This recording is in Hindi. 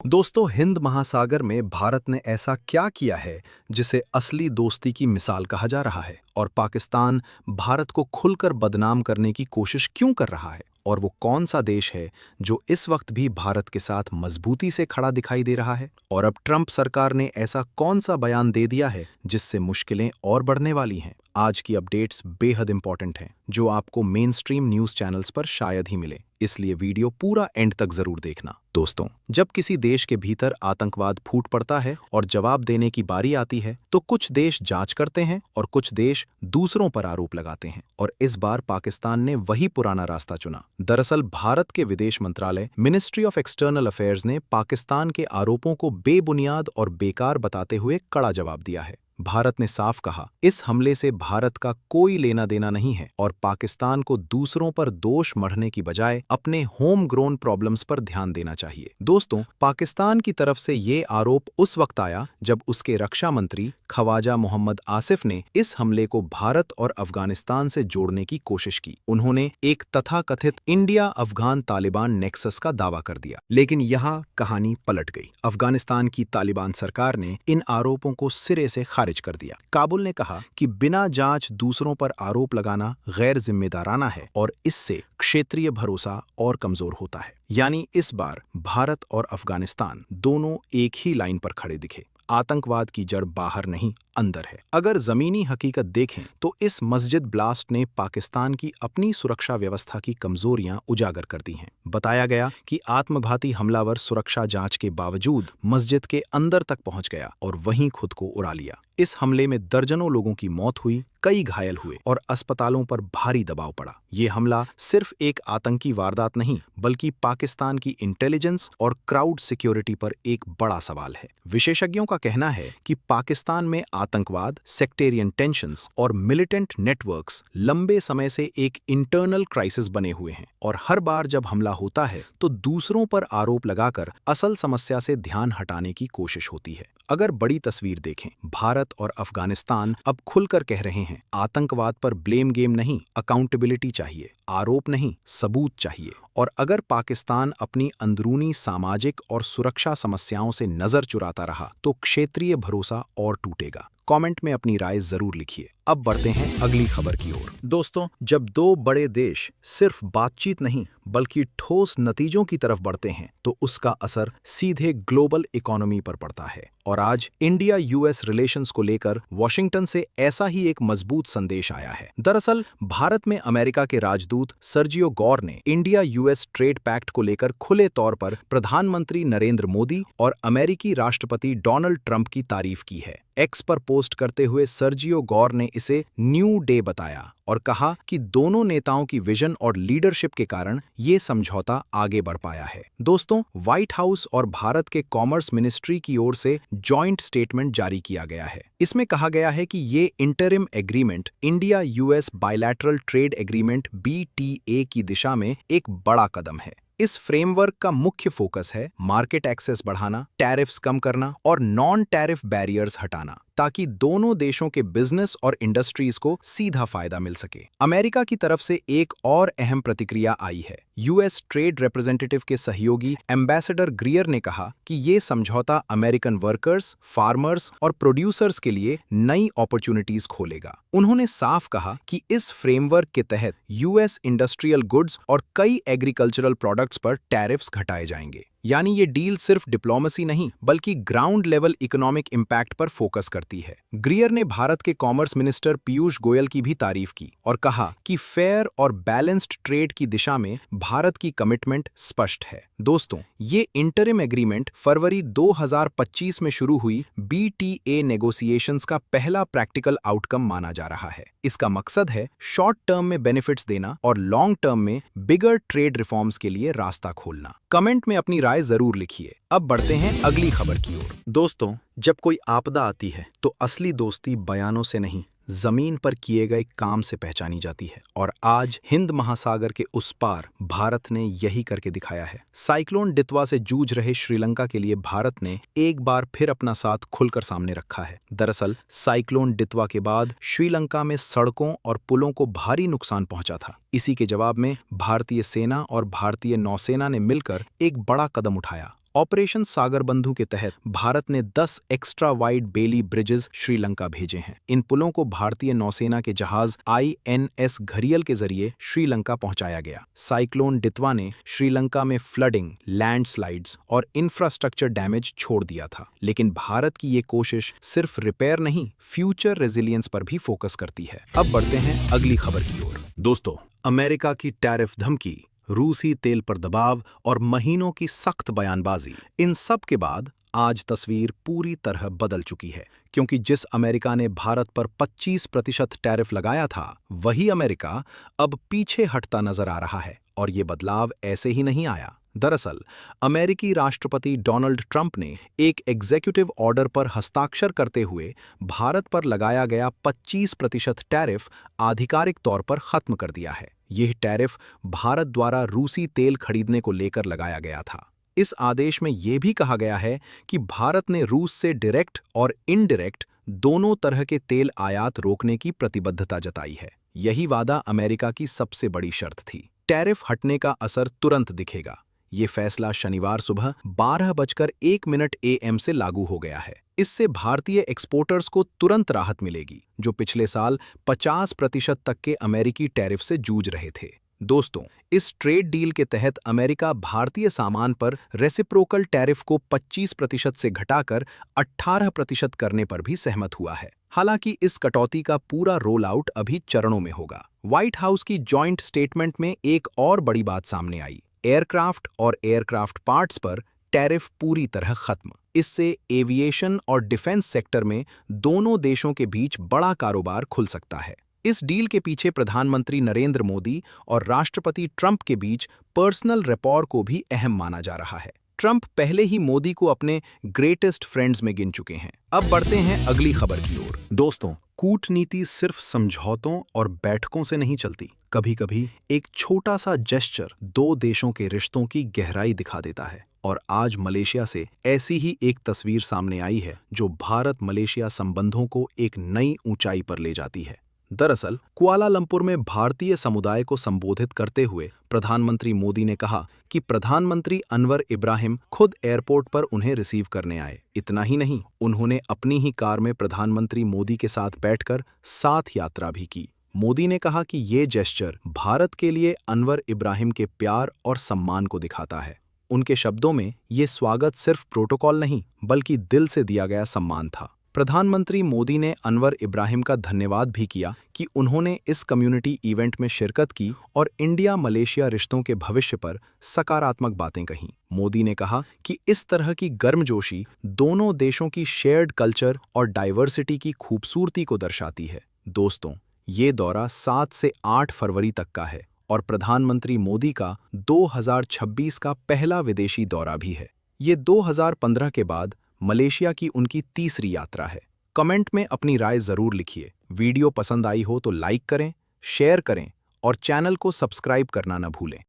दोस्तों, हिंद महासागर में भारत ने ऐसा क्या किया है जिसे असली दोस्ती की मिसाल कहा जा रहा है? और पाकिस्तान भारत को खुलकर बदनाम करने की कोशिश क्यों कर रहा है? और वो कौन सा देश है जो इस वक्त भी भारत के साथ मजबूती से खड़ा दिखाई दे रहा है? और अब ट्रंप सरकार ने ऐसा कौन सा बयान दे दिया है जिससे मुश्किलें और बढ़ने वाली हैं? आज की अपडेट्स बेहद इंपॉर्टेंट हैं, जो आपको मेन स्ट्रीम न्यूज़ चैनल्स पर शायद ही मिले, इसलिए वीडियो पूरा एंड तक जरूर देखना। दोस्तों, जब किसी देश के भीतर आतंकवाद फूट पड़ता है और जवाब देने की बारी आती है, तो कुछ देश जांच करते हैं और कुछ देश दूसरों पर आरोप लगाते हैं। और इस बार पाकिस्तान ने वही पुराना रास्ता चुना। दरअसल भारत के विदेश मंत्रालय मिनिस्ट्री ऑफ एक्सटर्नल अफेयर्स ने पाकिस्तान के आरोपों को बेबुनियाद और बेकार बताते हुए कड़ा जवाब दिया है। भारत ने साफ कहा, इस हमले से भारत का कोई लेना देना नहीं है और पाकिस्तान को दूसरों पर दोष मढ़ने की बजाय अपने होम ग्रोन प्रॉब्लम्स पर ध्यान देना चाहिए। दोस्तों, पाकिस्तान की तरफ से ये आरोप उस वक्त आया जब उसके रक्षा मंत्री ख्वाजा मोहम्मद आसिफ ने इस हमले को भारत और अफगानिस्तान से जोड़ने की कोशिश की। उन्होंने एक तथाकथित इंडिया अफगान तालिबान नेक्सस का दावा कर दिया। लेकिन यहाँ कहानी पलट गई। अफगानिस्तान की तालिबान सरकार ने इन आरोपों को सिरे से खारिज कर दिया। काबुल ने कहा कि बिना जांच दूसरों पर आरोप लगाना गैर जिम्मेदाराना है और इससे क्षेत्रीय भरोसा और कमजोर होता है। यानी इस बार भारत और अफगानिस्तान दोनों एक ही लाइन पर खड़े दिखे। आतंकवाद की जड़ बाहर नहीं, अंदर है। अगर जमीनी हकीकत देखें तो इस मस्जिद ब्लास्ट ने पाकिस्तान की अपनी सुरक्षा व्यवस्था की कमजोरियां उजागर कर दी हैं। बताया गया कि आत्मघाती हमलावर सुरक्षा जांच के बावजूद मस्जिद के अंदर तक पहुंच गया और वहीं खुद को उड़ा लिया। इस हमले में दर्जनों लोगों की मौत हुई, कई घायल हुए और अस्पतालों पर भारी दबाव पड़ा। ये हमला सिर्फ एक आतंकी वारदात नहीं, बल्कि पाकिस्तान की इंटेलिजेंस और क्राउड सिक्योरिटी पर एक बड़ा सवाल है। विशेषज्ञों का कहना है कि पाकिस्तान में आतंकवाद, सेक्टेरियन टेंशंस और मिलिटेंट नेटवर्क्स लंबे समय से एक इंटरनल क्राइसिस बने हुए हैं और हर बार जब हमला होता है तो दूसरों पर आरोप लगाकर असल समस्या से ध्यान हटाने की कोशिश होती है। अगर बड़ी तस्वीर देखें, भारत और अफगानिस्तान अब खुलकर कह रहे हैं, आतंकवाद पर ब्लेम गेम नहीं, अकाउंटेबिलिटी चाहिए, आरोप नहीं, सबूत चाहिए। और अगर पाकिस्तान अपनी अंदरूनी सामाजिक और सुरक्षा समस्याओं से नजर चुराता रहा तो क्षेत्रीय भरोसा और टूटेगा। कमेंट में अपनी राय जरूर लिखिए। अब बढ़ते हैं अगली खबर की ओर। दोस्तों, जब दो बड़े देश सिर्फ बातचीत नहीं बल्कि ठोस नतीजों की तरफ बढ़ते हैं तो उसका असर सीधे ग्लोबल इकोनॉमी पर पड़ता है। और आज इंडिया यूएस रिलेशंस को लेकर वॉशिंगटन से ऐसा ही एक मजबूत संदेश आया है। दरअसल भारत में अमेरिका के राजदूत सर्जियो गौर ने इंडिया यूएस ट्रेड पैक्ट को लेकर खुले तौर पर प्रधानमंत्री नरेंद्र मोदी और अमेरिकी राष्ट्रपति डोनाल्ड ट्रंप की तारीफ की है। एक्स पर पोस्ट करते हुए सर्जियो गौर ने इसे न्यू डे बताया और कहा कि दोनों नेताओं की विजन और लीडरशिप के कारण ये समझौता आगे बढ़ पाया है। दोस्तों, व्हाइट हाउस और भारत के कॉमर्स मिनिस्ट्री की ओर से जॉइंट स्टेटमेंट जारी किया गया है। इसमें कहा गया है कि ये interim agreement India US bilateral trade agreement BTA की दिशा में एक बड़ा कदम है। इस फ्रेमवर्क का मुख्य फोकस है मार्केट एक्सेस बढ़ाना, टैरिफ्स कम करना और नॉन टैरिफ बैरियर्स हटाना, ताकि दोनों देशों के बिजनेस और इंडस्ट्रीज को सीधा फायदा मिल सके। अमेरिका की तरफ से एक और अहम प्रतिक्रिया आई है। यूएस ट्रेड रिप्रेजेंटेटिव के सहयोगी एम्बेसडर ग्रियर ने कहा कि ये समझौता अमेरिकन वर्कर्स, फार्मर्स और प्रोड्यूसर्स के लिए नई अपॉर्चुनिटीज खोलेगा। उन्होंने साफ कहा कि इस फ्रेमवर्क के तहत यूएस इंडस्ट्रियल गुड्स और कई एग्रीकल्चरल प्रोडक्ट्स पर टैरिफ्स घटाए जाएंगे। यानी ये डील सिर्फ डिप्लोमेसी नहीं बल्कि ग्राउंड लेवल इकोनॉमिक इम्पैक्ट पर फोकस करती है। ग्रियर ने भारत के कॉमर्स मिनिस्टर पीयूष गोयल की भी तारीफ की और कहा कि फेयर और बैलेंस्ड ट्रेड की दिशा में भारत की कमिटमेंट स्पष्ट है। दोस्तों, ये इंटरिम एग्रीमेंट फरवरी 2025 में शुरू हुई BTA नेगोशिएशंस का पहला प्रैक्टिकल आउटकम माना जा रहा है। इसका मकसद है शॉर्ट टर्म में बेनिफिट्स देना और लॉन्ग टर्म में बिगर ट्रेड रिफॉर्म्स के लिए रास्ता खोलना। कमेंट में अपनी राय जरूर लिखिए। अब बढ़ते हैं अगली खबर की ओर। दोस्तों, जब कोई आपदा आती है तो असली दोस्ती बयानों से नहीं, जमीन पर किए गए काम से पहचानी जाती है। और आज हिंद महासागर के उस पार भारत ने यही करके दिखाया है। साइक्लोन डितवा से जूझ रहे श्रीलंका के लिए भारत ने एक बार फिर अपना साथ खुलकर सामने रखा है। दरअसल साइक्लोन डितवा के बाद श्रीलंका में सड़कों और पुलों को भारी नुकसान पहुंचा था। इसी के जवाब में भारतीय सेना और भारतीय नौसेना ने मिलकर एक बड़ा कदम उठाया ऑपरेशन सागर बंधु के तहत भारत ने 10 एक्स्ट्रा वाइड बेली ब्रिजेस श्रीलंका भेजे हैं। इन पुलों को भारतीय नौसेना के जहाज INS घरियल के जरिए श्रीलंका पहुंचाया गया। साइक्लोन डितवा ने श्रीलंका में फ्लडिंग, लैंडस्लाइड्स और इंफ्रास्ट्रक्चर डैमेज छोड़ दिया था, लेकिन भारत की ये कोशिश सिर्फ रिपेयर नहीं, फ्यूचर रेजिलियंस पर भी फोकस करती है। अब बढ़ते हैं अगली खबर की ओर। दोस्तों, अमेरिका की टैरिफ धमकी, रूसी तेल पर दबाव और महीनों की सख्त बयानबाजी, इन सब के बाद आज तस्वीर पूरी तरह बदल चुकी है, क्योंकि जिस अमेरिका ने भारत पर 25% टैरिफ लगाया था, वही अमेरिका अब पीछे हटता नजर आ रहा है। और ये बदलाव ऐसे ही नहीं आया। दरअसल अमेरिकी राष्ट्रपति डोनाल्ड ट्रंप ने एक एग्जीक्यूटिव ऑर्डर पर हस्ताक्षर करते हुए भारत पर लगाया गया 25% टैरिफ आधिकारिक तौर पर खत्म कर दिया है। यह टैरिफ भारत द्वारा रूसी तेल खरीदने को लेकर लगाया गया था। इस आदेश में यह भी कहा गया है कि भारत ने रूस से डायरेक्ट और इनडायरेक्ट दोनों तरह के तेल आयात रोकने की प्रतिबद्धता जताई है। यही वादा अमेरिका की सबसे बड़ी शर्त थी। टैरिफ हटने का असर तुरंत दिखेगा। ये फैसला शनिवार सुबह 12:01 AM से लागू हो गया है। इससे भारतीय एक्सपोर्टर्स को तुरंत राहत मिलेगी, जो पिछले साल 50% तक के अमेरिकी टैरिफ से जूझ रहे थे। दोस्तों, इस ट्रेड डील के तहत अमेरिका भारतीय सामान पर रेसिप्रोकल टैरिफ को 25% से घटाकर 18% करने पर भी सहमत हुआ है। हालांकि इस कटौती का पूरा रोल आउट अभी चरणों में होगा। व्हाइट हाउस की जॉइंट स्टेटमेंट में एक और बड़ी बात सामने आई। एयरक्राफ्ट और एयरक्राफ्ट पार्ट्स पर टैरिफ पूरी तरह खत्म। इससे एविएशन और डिफेंस सेक्टर में दोनों देशों के बीच बड़ा कारोबार खुल सकता है। इस डील के पीछे प्रधानमंत्री नरेंद्र मोदी और राष्ट्रपति ट्रंप के बीच पर्सनल रैपॉर को भी अहम माना जा रहा है। ट्रंप पहले ही मोदी को अपने ग्रेटेस्ट फ्रेंड्स में गिन चुके हैं। अब बढ़ते हैं अगली खबर की ओर। दोस्तों, कूटनीति सिर्फ समझौतों और बैठकों से नहीं चलती। कभी-कभी एक छोटा सा जेस्चर दो देशों के रिश्तों की गहराई दिखा देता है। और आज मलेशिया से ऐसी ही एक तस्वीर सामने आई है, जो भारत मलेशिया संबंधों को एक नई ऊंचाई पर ले जाती है। दरअसल कुआलालंपुर में भारतीय समुदाय को संबोधित करते हुए प्रधानमंत्री मोदी ने कहा कि प्रधानमंत्री अनवर इब्राहिम खुद एयरपोर्ट पर उन्हें रिसीव करने आए। इतना ही नहीं, उन्होंने अपनी ही कार में प्रधानमंत्री मोदी के साथ बैठकर साथ यात्रा भी की। मोदी ने कहा कि ये जेस्चर भारत के लिए अनवर इब्राहिम के प्यार और सम्मान को दिखाता है। उनके शब्दों में ये स्वागत सिर्फ प्रोटोकॉल नहीं, बल्कि दिल से दिया गया सम्मान था। प्रधानमंत्री मोदी ने अनवर इब्राहिम का धन्यवाद भी किया कि उन्होंने इस कम्युनिटी इवेंट में शिरकत की और इंडिया मलेशिया रिश्तों के भविष्य पर सकारात्मक बातें कहीं। मोदी ने कहा कि इस तरह की गर्मजोशी दोनों देशों की शेयर्ड कल्चर और डाइवर्सिटी की खूबसूरती को दर्शाती है। दोस्तों, ये दौरा 7 से 8 फरवरी तक का है और प्रधानमंत्री मोदी का 2026 का पहला विदेशी दौरा भी है। ये 2015 के बाद मलेशिया की उनकी तीसरी यात्रा है। कमेंट में अपनी राय जरूर लिखिए। वीडियो पसंद आई हो तो लाइक करें, शेयर करें और चैनल को सब्सक्राइब करना न भूलें।